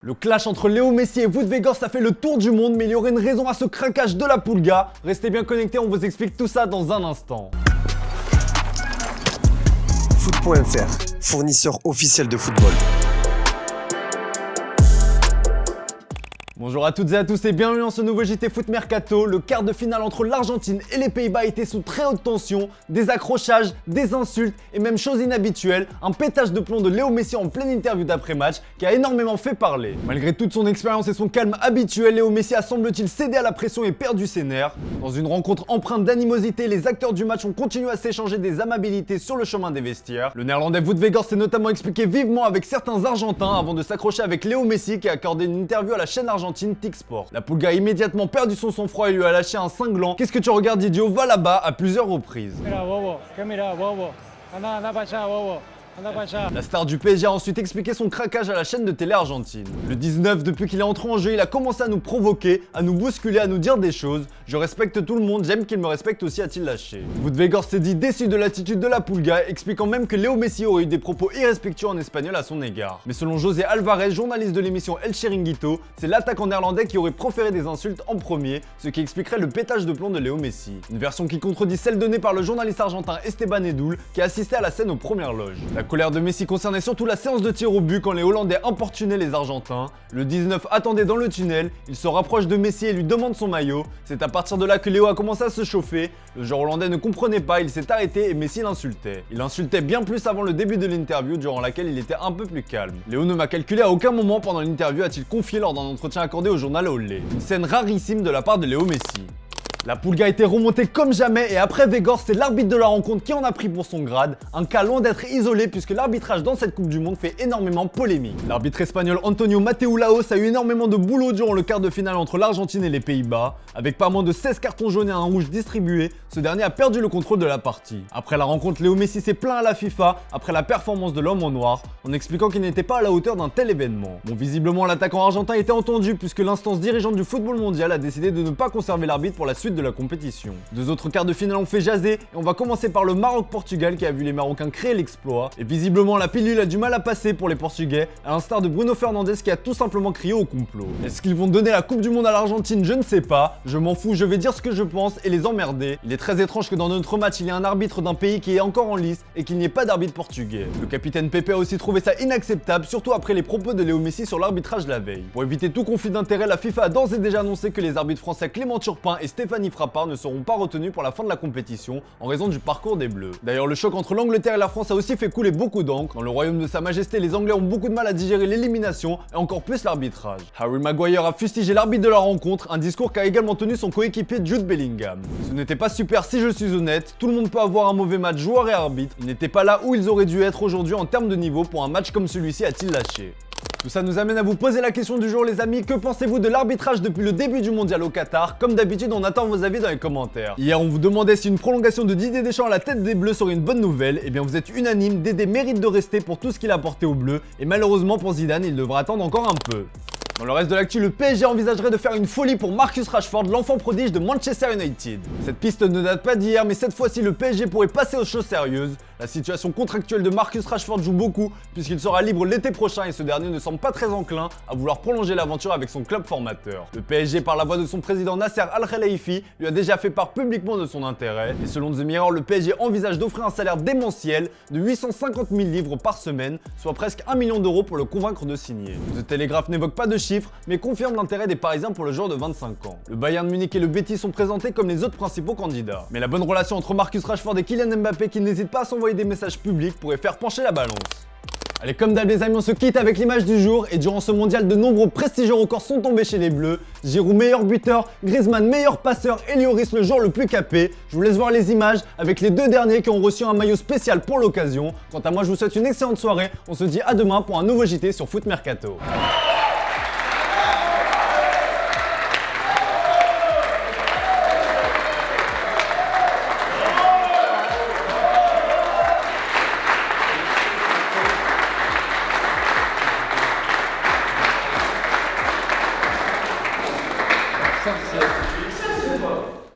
Le clash entre Léo Messi et Wout Weghorst a fait le tour du monde, mais il y aurait une raison à ce craquage de la Pulga. Restez bien connectés, on vous explique tout ça dans un instant. Foot.fr, fournisseur officiel de football. Bonjour à toutes et à tous et bienvenue dans ce nouveau JT Foot Mercato. Le quart de finale entre l'Argentine et les Pays-Bas était sous très haute tension, des accrochages, des insultes et même chose inhabituelle, un pétage de plomb de Léo Messi en pleine interview d'après-match qui a énormément fait parler. Malgré toute son expérience et son calme habituel, Léo Messi a semble-t-il cédé à la pression et perdu ses nerfs. Dans une rencontre empreinte d'animosité, les acteurs du match ont continué à s'échanger des amabilités sur le chemin des vestiaires. Le néerlandais Wout Weghorst s'est notamment expliqué vivement avec certains Argentins avant de s'accrocher avec Léo Messi qui a accordé une interview à la chaîne argentine TIC-Sport. La Pulga a immédiatement perdu son sang-froid et lui a lâché un cinglant. Qu'est-ce que tu regardes, idiot? Va là-bas à plusieurs reprises. La star du PSG a ensuite expliqué son craquage à la chaîne de télé argentine. Le 19, depuis qu'il est entré en jeu, il a commencé à nous provoquer, à nous bousculer, à nous dire des choses. Je respecte tout le monde, j'aime qu'il me respecte aussi, a-t-il lâché. Wout Weghorst s'est dit déçu de l'attitude de la Pulga, expliquant même que Léo Messi aurait eu des propos irrespectueux en espagnol à son égard. Mais selon José Alvarez, journaliste de l'émission El Chiringuito, c'est l'attaquant néerlandais qui aurait proféré des insultes en premier, ce qui expliquerait le pétage de plomb de Léo Messi. Une version qui contredit celle donnée par le journaliste argentin Esteban Edul, qui assistait à la scène aux premières loges. La colère de Messi concernait surtout la séance de tir au but quand les Hollandais importunaient les Argentins. Le 19 attendait dans le tunnel, il se rapproche de Messi et lui demande son maillot. C'est à partir de là que Léo a commencé à se chauffer. Le joueur hollandais ne comprenait pas, il s'est arrêté et Messi l'insultait. Il insultait bien plus avant le début de l'interview, durant laquelle il était un peu plus calme. Léo ne m'a calculé à aucun moment pendant l'interview, a-t-il confié lors d'un entretien accordé au journal Olé. Une scène rarissime de la part de Léo Messi. La Pulga a été remontée comme jamais et après Weghorst, c'est l'arbitre de la rencontre qui en a pris pour son grade. Un cas loin d'être isolé puisque l'arbitrage dans cette Coupe du Monde fait énormément polémique. L'arbitre espagnol Antonio Mateu Laos a eu énormément de boulot durant le quart de finale entre l'Argentine et les Pays-Bas. Avec pas moins de 16 cartons jaunes et un rouge distribués, ce dernier a perdu le contrôle de la partie. Après la rencontre, Léo Messi s'est plaint à la FIFA après la performance de l'homme en noir, en expliquant qu'il n'était pas à la hauteur d'un tel événement. Bon, visiblement l'attaquant argentin était entendu puisque l'instance dirigeante du football mondial a décidé de ne pas conserver l'arbitre pour la suite de la compétition. Deux autres quarts de finale ont fait jaser et on va commencer par le Maroc-Portugal qui a vu les Marocains créer l'exploit. Et visiblement la pilule a du mal à passer pour les Portugais, à l'instar de Bruno Fernandes qui a tout simplement crié au complot. Est-ce qu'ils vont donner la Coupe du Monde à l'Argentine? Je ne sais pas, je m'en fous, je vais dire ce que je pense et les emmerder. Il est très étrange que dans notre match il y ait un arbitre d'un pays qui est encore en lice et qu'il n'y ait pas d'arbitre portugais. Le capitaine Pepe a aussi trouvé ça inacceptable, surtout après les propos de Léo Messi sur l'arbitrage la veille. Pour éviter tout conflit d'intérêt, la FIFA a d'ores et déjà annoncé que les arbitres français Clément Turpin et Stéphanie Frappard ne seront pas retenus pour la fin de la compétition en raison du parcours des Bleus. D'ailleurs, le choc entre l'Angleterre et la France a aussi fait couler beaucoup d'encre. Dans le royaume de Sa Majesté, les Anglais ont beaucoup de mal à digérer l'élimination et encore plus l'arbitrage. Harry Maguire a fustigé l'arbitre de la rencontre, un discours qu'a également tenu son coéquipier Jude Bellingham. Ce n'était pas super si je suis honnête, tout le monde peut avoir un mauvais match joueur et arbitre, ils n'étaient pas là où ils auraient dû être aujourd'hui en termes de niveau pour un match comme celui-ci, a-t-il lâché. Tout ça nous amène à vous poser la question du jour les amis, que pensez-vous de l'arbitrage depuis le début du mondial au Qatar? Comme d'habitude on attend vos avis dans les commentaires. Hier on vous demandait si une prolongation de Didier Deschamps à la tête des Bleus serait une bonne nouvelle, et bien vous êtes unanime, Dédé mérite de rester pour tout ce qu'il a apporté aux Bleus, et malheureusement pour Zidane il devra attendre encore un peu. Dans le reste de l'actu, le PSG envisagerait de faire une folie pour Marcus Rashford, l'enfant prodige de Manchester United. Cette piste ne date pas d'hier, mais cette fois-ci le PSG pourrait passer aux choses sérieuses. La situation contractuelle de Marcus Rashford joue beaucoup, puisqu'il sera libre l'été prochain et ce dernier ne semble pas très enclin à vouloir prolonger l'aventure avec son club formateur. Le PSG, par la voix de son président Nasser Al-Khelaifi, lui a déjà fait part publiquement de son intérêt. Et selon The Mirror, le PSG envisage d'offrir un salaire démentiel de 850 000 livres par semaine, soit presque 1 million d'euros pour le convaincre de signer. The Telegraph n'évoque pas de chiffres, mais confirme l'intérêt des Parisiens pour le joueur de 25 ans. Le Bayern Munich et le Betis sont présentés comme les autres principaux candidats. Mais la bonne relation entre Marcus Rashford et Kylian Mbappé, qui n'hésite pas à s'envoyer des messages publics, pourrait faire pencher la balance. Allez, comme d'hab les amis, on se quitte avec l'image du jour et durant ce mondial, de nombreux prestigieux records sont tombés chez les Bleus. Giroud meilleur buteur, Griezmann meilleur passeur et Lloris le joueur le plus capé. Je vous laisse voir les images avec les deux derniers qui ont reçu un maillot spécial pour l'occasion. Quant à moi, je vous souhaite une excellente soirée. On se dit à demain pour un nouveau JT sur Foot Mercato.